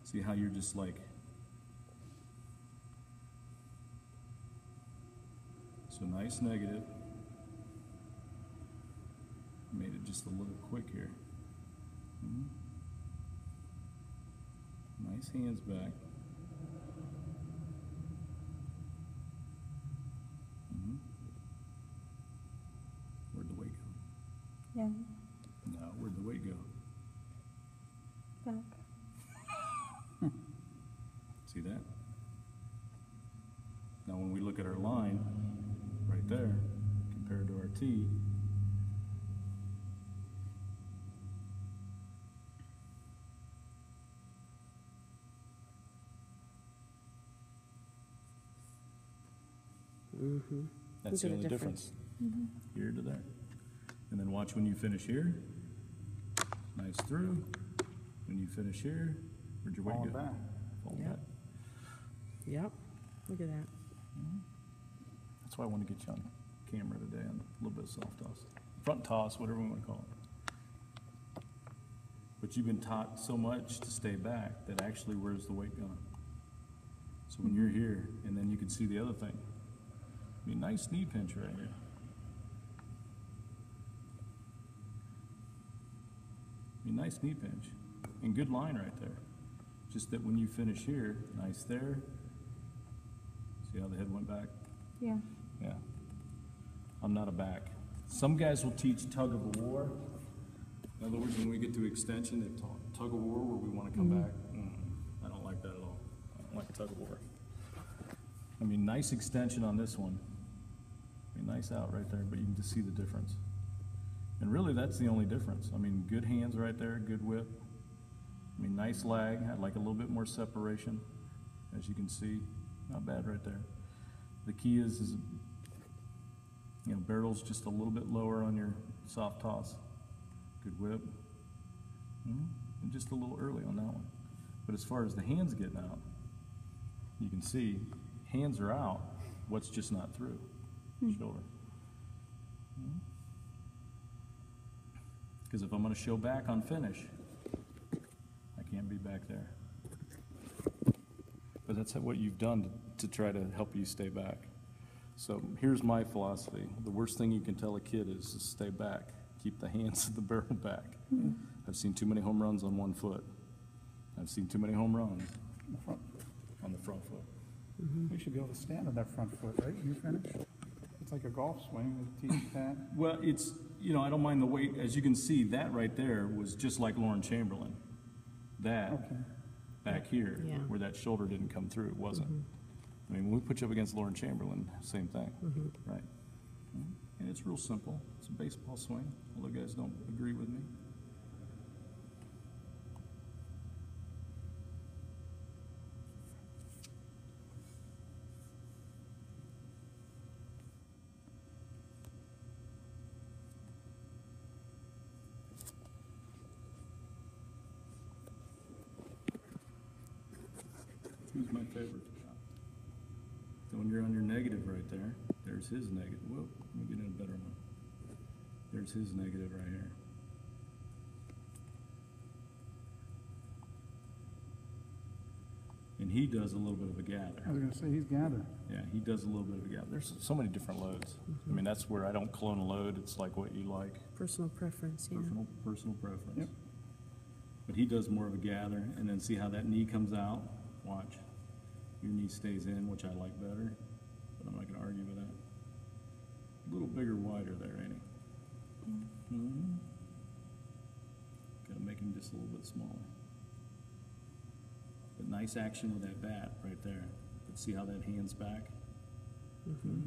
See how you're just like, so nice negative. Made it just a little quick here. Nice hands back. Where'd the weight go? Yeah. No, where'd the weight go? Back. See that? Now when we look at our line, right there, compared to our T, that's the only difference. Here to there. And then watch when you finish here. Nice through. When you finish here, where'd your weight go? Back. Fall Yep. back. Yep. Look at that. That's why I want to get you on camera today on a little bit of soft toss. Front toss, whatever we want to call it. But you've been taught so much to stay back that actually where's the weight going? So when you're here, and then you can see the other thing. I mean, nice knee pinch right here. I mean, nice knee pinch. And good line right there. Just that when you finish here, nice there. See how the head went back? Yeah. Yeah. I'm not a back. Some guys will teach tug of war. In other words, when we get to extension, they talk tug of war where we want to come back. I don't like that at all. I don't like tug of war. I mean, nice extension on this one. I mean, nice out right there, but you can just see the difference. And really, that's the only difference. I mean, good hands right there, good whip. I mean, nice lag. I'd like a little bit more separation, as you can see. Not bad right there. The key is you know, barrel's just a little bit lower on your soft toss. Good whip. And just a little early on that one. But as far as the hands getting out, you can see hands are out. What's just not through? Shoulder. Because if I'm going to show back on finish, I can't be back there. But that's what you've done to try to help you stay back. So here's my philosophy. The worst thing you can tell a kid is to stay back. Keep the hands of the barrel back. I've seen too many home runs on one foot. I've seen too many home runs on the front foot. You should be able to stand on that front foot, right? You finish? It's like a golf swing with teach that. Well, it's, you know, I don't mind the weight. As you can see, that right there was just like Lauren Chamberlain. That back here, where that shoulder didn't come through, it wasn't. I mean, when we put you up against Lauren Chamberlain, same thing, right? And it's real simple. It's a baseball swing, although guys don't agree with me. Who's my favorite? So when you're on your negative right there, there's his negative. Whoa, let me get in a better one. There's his negative right here. And he does a little bit of a gather. I was going to say, he's gathered. Yeah, he does a little bit of a gather. There's so many different loads. I mean, that's where I don't clone a load. It's like what you like. Personal preference, yeah. Personal preference. Yep. But he does more of a gather, and then see how that knee comes out? Watch. Your knee stays in, which I like better, but I'm not going to argue with that. A little bigger, wider there, ain't he? Got to make him just a little bit smaller. But nice action with that bat right there. But see how that hand's back?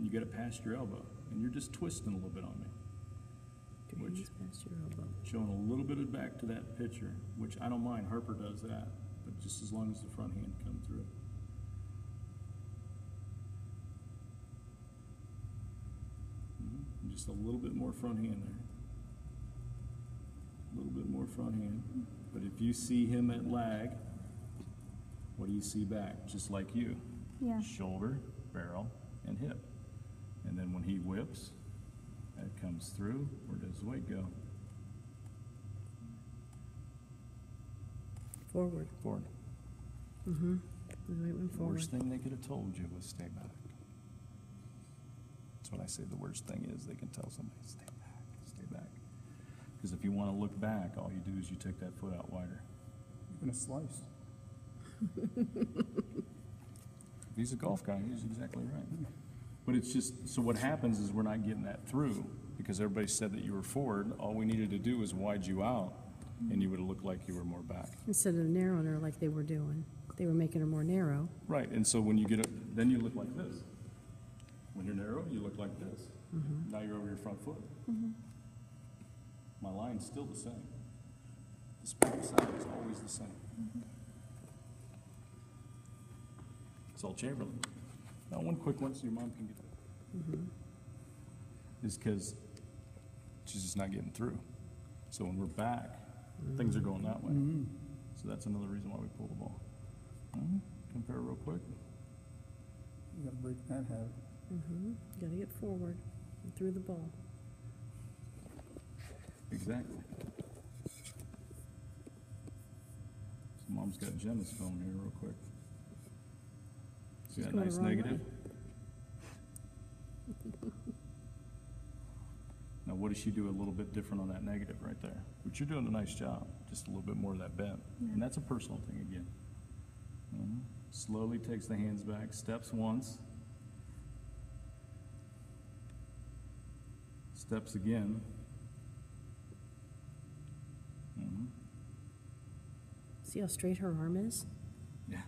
You get it past your elbow, and you're just twisting a little bit on me. Which, Past your elbow. showing a little bit of back to that pitcher, which I don't mind. Harper does that, but just as long as the front hand comes through. Just a little bit more front hand there. A little bit more front hand. But if you see him at lag, what do you see back? Just like you. Yeah. Shoulder, barrel, and hip. And then when he whips, that comes through. Where does the weight go? Forward. Forward. Mm-hmm. We went The forward. worst thing they could have told you was stay back. That's what I say the worst thing is. They can tell somebody, stay back, stay back. Because if you want to look back, all you do is you take that foot out wider. You're gonna slice. If he's a golf guy, he's exactly right. But it's just, so what happens is we're not getting that through because everybody said that you were forward. All we needed to do was wide you out and you would have looked like you were more back. Instead of narrowing her like they were doing. They were making her more narrow. Right, and so when you get it, then you look like this. When you're narrow, you look like this. Mm-hmm. Now you're over your front foot. Mm-hmm. My line's still the same. The spirit side is always the same. Mm-hmm. It's all Chamberlain. Now, one quick one so your mom can get it. Mm-hmm. Is because she's just not getting through. So when we're back, things are going that way. Mm-hmm. So that's another reason why we pull the ball. Compare real quick. You gotta break that habit. Mm-hmm. Gotta get forward and through the ball. Exactly. So mom's got Jenna's phone here real quick. See She's that going nice the wrong negative? Now what does she do a little bit different on that negative right there? But you're doing a nice job. Just a little bit more of that bend. Yeah. And that's a personal thing again. Slowly takes the hands back, steps once. Steps again. See how straight her arm is? Yeah.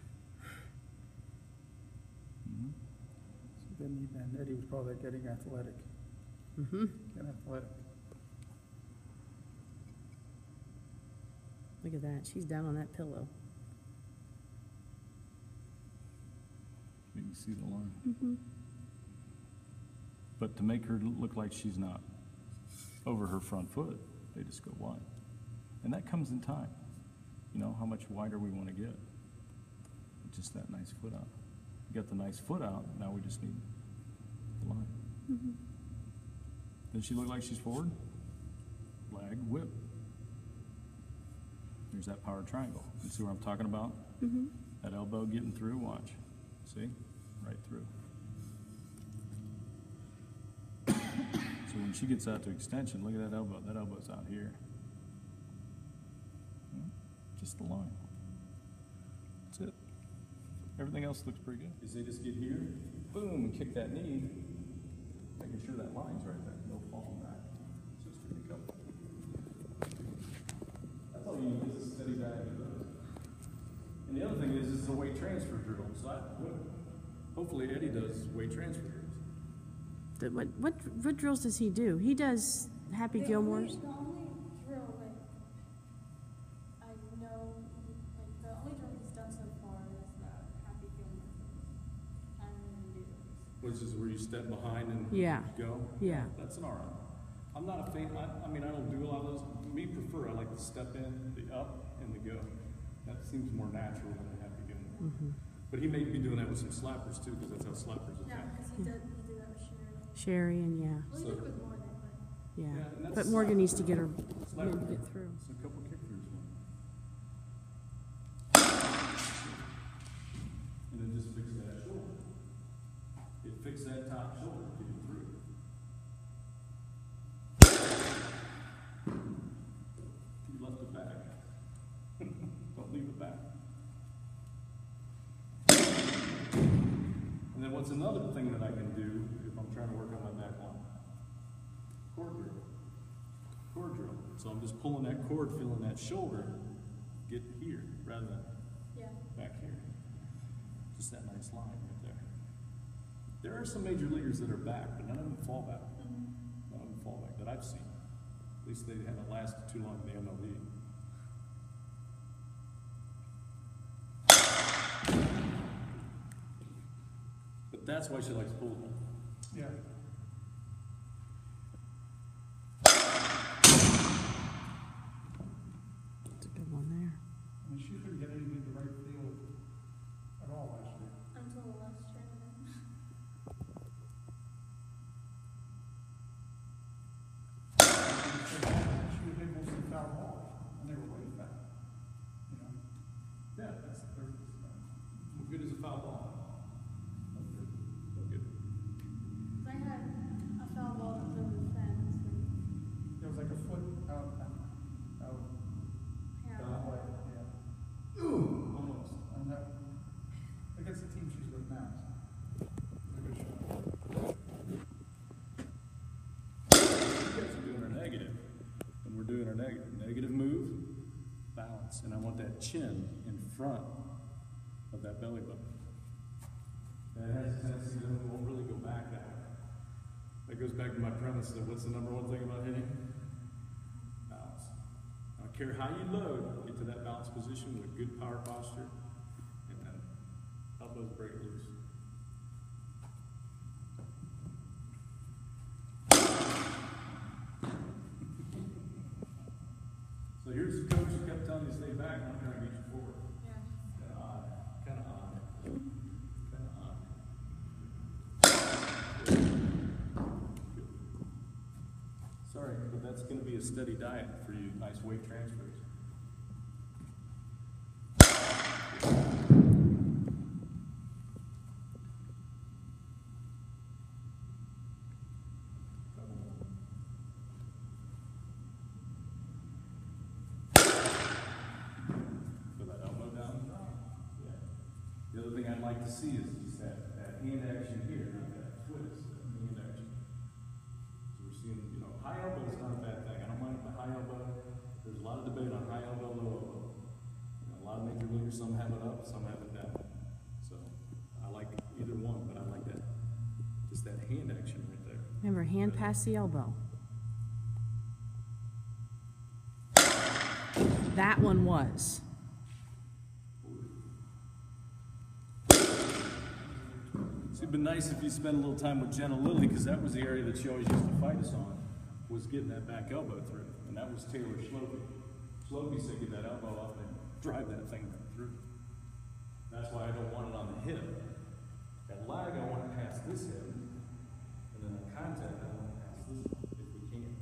So then he bend. Eddie would call that getting athletic. Mm-hmm. Get athletic. Look at that. She's down on that pillow. You can see the line. Mm-hmm. But to make her look like she's not over her front foot, they just go wide. And that comes in time. You know, how much wider we want to get. Just that nice foot out. You got the nice foot out, now we just need the line. Mm-hmm. Does she look like she's forward? Lag, whip. There's that power triangle. You see what I'm talking about? Mm-hmm. That elbow getting through, watch. See? Right through. So when she gets out to extension, look at that elbow. That elbow's out here. Just the line. That's it. Everything else looks pretty good. Is they just get here, boom, and kick that knee, making sure that line's right there. No falling back. Just really go. That's all you need is a steady back of those. And the other thing is it's a weight transfer drill. So hopefully Eddie does weight transfer drills. What drills does he do? He does Happy Gilmore's. The only drill, like, I know, like, the only drill he's done so far is the Happy Gilmore drills. I don't even do those. Which is where you step behind and Yeah. go? Yeah. That's an alright. I'm not a fan, I mean, I don't do a lot of those. Me prefer, I like the step in, the up, and the go. That seems more natural than the Happy Gilmore. Mm-hmm. But he may be doing that with some slappers too, because that's how slappers No, attack. because he did that with Sherry. Sherry and yeah. Well, he did it with Morgan, but. Yeah. Yeah, and that's But Morgan needs to get her Slapper. get through. It's a couple kick throughs. And then just fix that shoulder. It fix that top shoulder, get it through. You left it back. Don't leave it back. And then what's another thing that I can do if I'm trying to work on my back line? Cord drill. Cord drill. So I'm just pulling that cord, feeling that shoulder, get here rather than Yeah. back here. Just that nice line right there. There are some major leaguers that are back, but none of them fall back. None of them fall back that I've seen. At least they haven't lasted too long in the MLB. But that's why she likes pull. Yeah. That's a good one there. I mean, she couldn't get anything to right field at all last year. Until the last tournament. She would hit mostly foul balls, and they were way foul. You know? Yeah, that's the purpose. good as a foul ball. Good. 'Cause I had a foul ball that was over the fence, and, There was like a foot out, yeah. that way, yeah. Almost. And that, against the team she's with now. A good shot. You guys are doing our negative, and we're doing our negative move, balance, and I want that chin in front of that belly button. That has a tendency that it won't really go back that way. That goes back to my premise of what's the number one thing about hitting? Balance. I don't care how you load, get to that balance position with good power posture, and then elbows break loose. So here's the coach who kept telling you to stay back, and I'm trying to get you forward. Yeah. Kind of odd. Kind of odd. Kind of odd. Good. Sorry, but that's going to be a steady diet for you. Nice weight transfers. The other thing I'd like to see is just that hand action here, not that twist, that hand action. So we're seeing, high elbow is not a bad thing. I don't mind the high elbow. There's a lot of debate on high elbow, low elbow. A lot of major leaguers, some have it up, some have it down. So I like either one, but I like that, just that hand action right there. Remember, hand past the elbow. That one was. It'd been nice if you spent a little time with Jenna Lilly, because that was the area that she always used to fight us on, was getting that back elbow through. And that was Taylor Schlopey. Schlopey said get that elbow up and drive that thing right through. That's why I don't want it on the hip. That lag, I want it past this hip. And then the contact, I want it past this hip, if we can.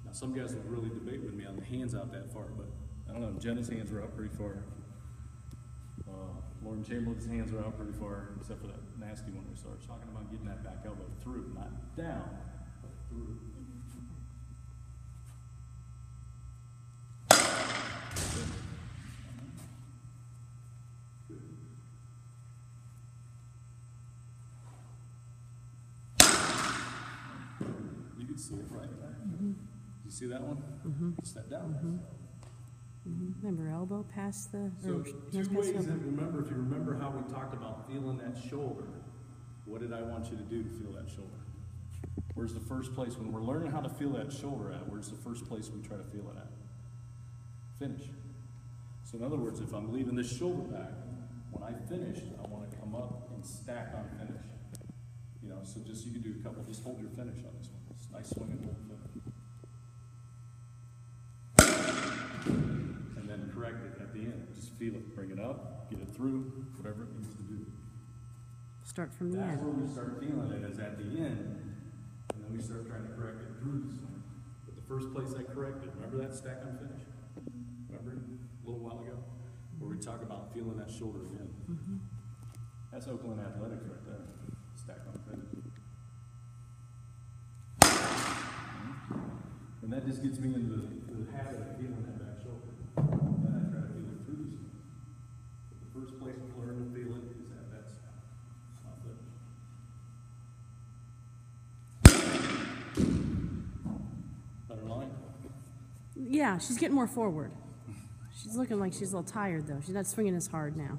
Now, some guys will really debate with me on the hands out that far, but I don't know, Jenna's hands were out pretty far. Lauren Chamberlain's hands are out pretty far, except for that nasty one we started talking about, getting that back elbow through, not down, but through. Good. You can see it right there. You see that one? Step down. Remember, elbow past the, So or two hands past ways the that, elbow. if you remember how we talked about feeling that shoulder, what did I want you to do to feel that shoulder? Where's the first place, when we're learning how to feel that shoulder at, where's the first place we try to feel it at? Finish. So in other words, if I'm leaving this shoulder back, when I finish, I want to come up and stack on finish. So just, you can do a couple, just hold your finish on this one. It's a nice swing and hold finish. And then correct it at the end. Just feel it, bring it up, get it through, whatever it needs to do. Start from the That's end. where we start feeling it, is at the end, and then we start trying to correct it through the swing. But the first place I corrected, remember that stack on finish? Remember a little while ago? Where we talk about feeling that shoulder again. That's Oakland Athletics right there. Stack on finish. And that just gets me into the habit of feeling that back shoulder. Then I try to feel it through the swing. But the first place to learn to feel it is at that stack on finish. Better line? Yeah, she's getting more forward. She's looking like she's a little tired, though. She's not swinging as hard now.